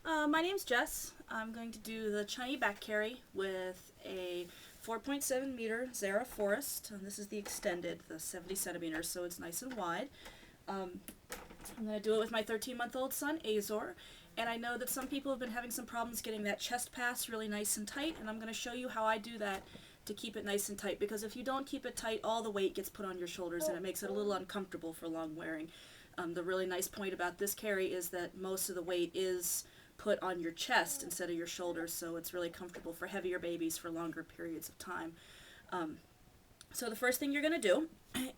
My name's Jess. I'm going to do the Chunei Back Carry with a 4.7 meter Zara Forest. And this is the extended, the 70 centimeters, so it's nice and wide. I'm going to do it with my 13-month-old son, Azor. And I know that some people have been having some problems getting that chest pass really nice and tight, and I'm going to show you how I do that to keep it nice and tight, because if you don't keep it tight, all the weight gets put on your shoulders and it makes it a little uncomfortable for long wearing. The really nice point about this carry is that most of the weight is put on your chest instead of your shoulders, so it's really comfortable for heavier babies for longer periods of time. So the first thing you're going to do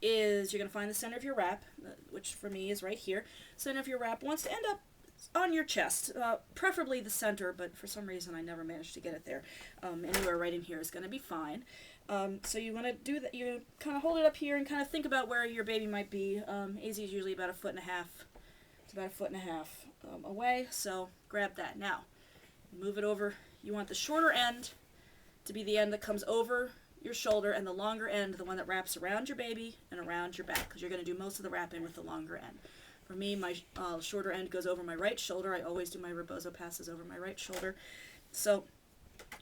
is you're going to find the center of your wrap, which for me is right here. Center of your wrap wants to end up on your chest, preferably the center, but for some reason I never managed to get it there. Anywhere right in here is going to be fine. So you want to do that. You kind of hold it up here and kind of think about where your baby might be. AZ is usually about 1.5 feet. It's about 1.5 feet away, so grab that. Now, move it over. You want the shorter end to be the end that comes over your shoulder, and the longer end, the one that wraps around your baby and around your back, because you're going to do most of the wrapping with the longer end. For me, my shorter end goes over my right shoulder. I always do my rebozo passes over my right shoulder. So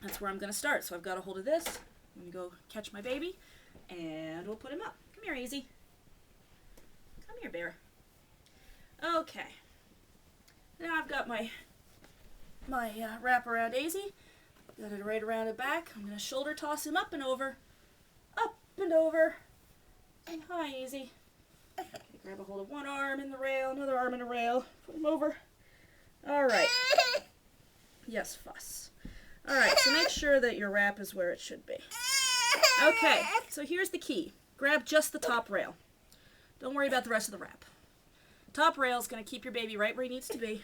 that's where I'm going to start. So I've got a hold of this. I'm going to go catch my baby, and we'll put him up. Come here, Easy. Come here, bear. Okay. Now I've got my wrap around Daisy. Got it right around the back. I'm going to shoulder toss him up and over. Up and over. And hi, Easy. Okay, grab a hold of one arm in the rail, another arm in the rail. Put him over. All right. Yes, fuss. All right, so make sure that your wrap is where it should be. Okay, so here's the key. Grab just the top rail. Don't worry about the rest of the wrap. Top rail is going to keep your baby right where he needs to be.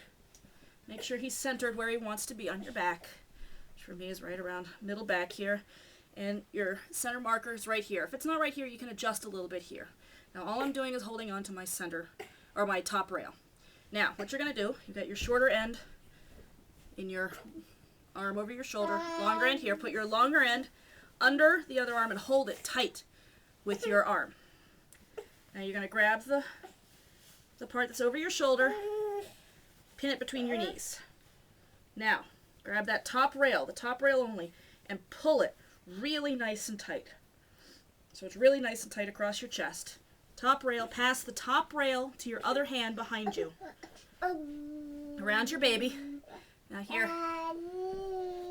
Make sure he's centered where he wants to be on your back, which for me is right around middle back here. And your center marker is right here. If it's not right here, you can adjust a little bit here. Now all I'm doing is holding on to my center, or my top rail. Now, what you're going to do, you've got your shorter end in your arm over your shoulder, longer end here. Put your longer end under the other arm and hold it tight with your arm. Now you're going to grab the part that's over your shoulder, pin it between your knees. Now, grab that top rail, the top rail only, and pull it really nice and tight. So it's really nice and tight across your chest. Top rail, pass the top rail to your other hand behind you. Around your baby. Now here.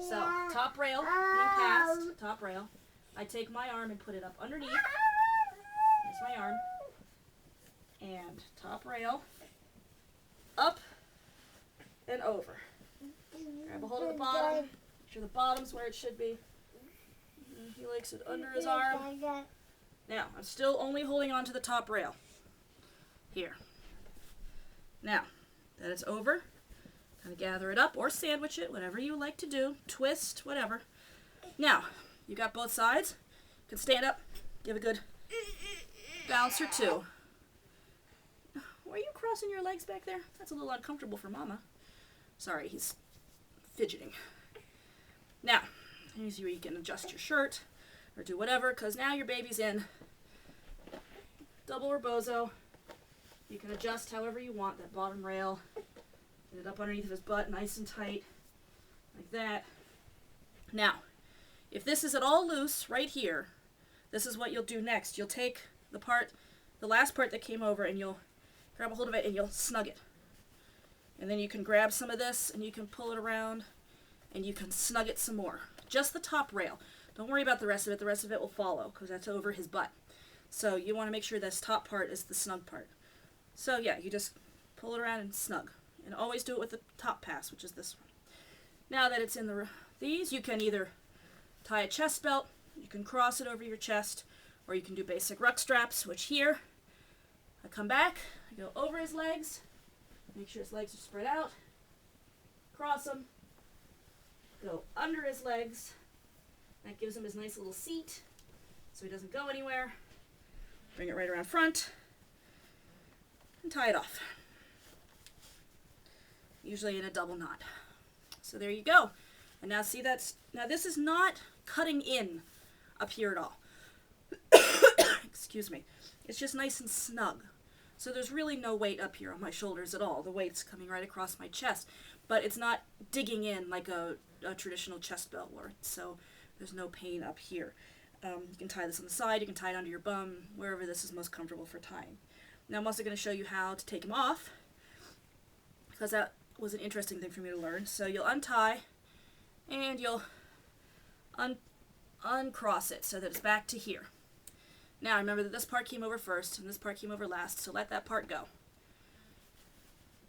So, top rail being passed, top rail. I take my arm and put it up underneath. There's my arm. And top rail. Up and over. Grab a hold of the bottom. Make sure the bottom's where it should be. He likes it under his arm. Now, I'm still only holding on to the top rail. Here. Now, that it's over, kind of gather it up or sandwich it, whatever you like to do. Twist, whatever. Now, you got both sides. You can stand up, give a good bounce or two. Were you crossing your legs back there? That's a little uncomfortable for Mama. Sorry, he's fidgeting. Now, here's where you can adjust your shirt or do whatever, because now your baby's in double rebozo. You can adjust however you want that bottom rail. Get it up underneath of his butt, nice and tight, like that. Now, if this is at all loose right here, this is what you'll do next. You'll take the last part that came over, and you'll grab a hold of it and you'll snug it. And then you can grab some of this and you can pull it around and you can snug it some more. Just the top rail. Don't worry about the rest of it. The rest of it will follow because that's over his butt. So you want to make sure this top part is the snug part. So yeah, you just pull it around and snug. And always do it with the top pass, which is this one. Now that it's in these, you can either tie a chest belt, you can cross it over your chest, or you can do basic ruck straps, which here, I come back, I go over his legs, make sure his legs are spread out, cross them, go under his legs. That gives him his nice little seat so he doesn't go anywhere. Bring it right around front and tie it off. Usually in a double knot. So there you go. And now see now this is not cutting in up here at all. Excuse me. It's just nice and snug. So there's really no weight up here on my shoulders at all. The weight's coming right across my chest, but it's not digging in like a traditional chest belt would. So there's no pain up here. You can tie this on the side, you can tie it under your bum, wherever this is most comfortable for tying. Now I'm also going to show you how to take them off, because that was an interesting thing for me to learn. So you'll untie, and you'll uncross it so that it's back to here. Now remember that this part came over first, and this part came over last, so let that part go.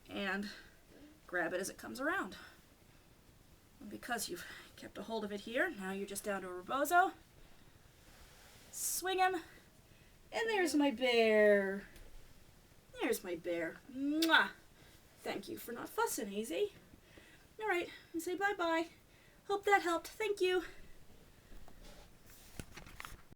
And grab it as it comes around. And because you've kept a hold of it here, now you're just down to a rebozo. Swing him, and there's my bear. There's my bear. Mwah! Thank you for not fussing, Easy. Alright, say bye-bye. Hope that helped. Thank you.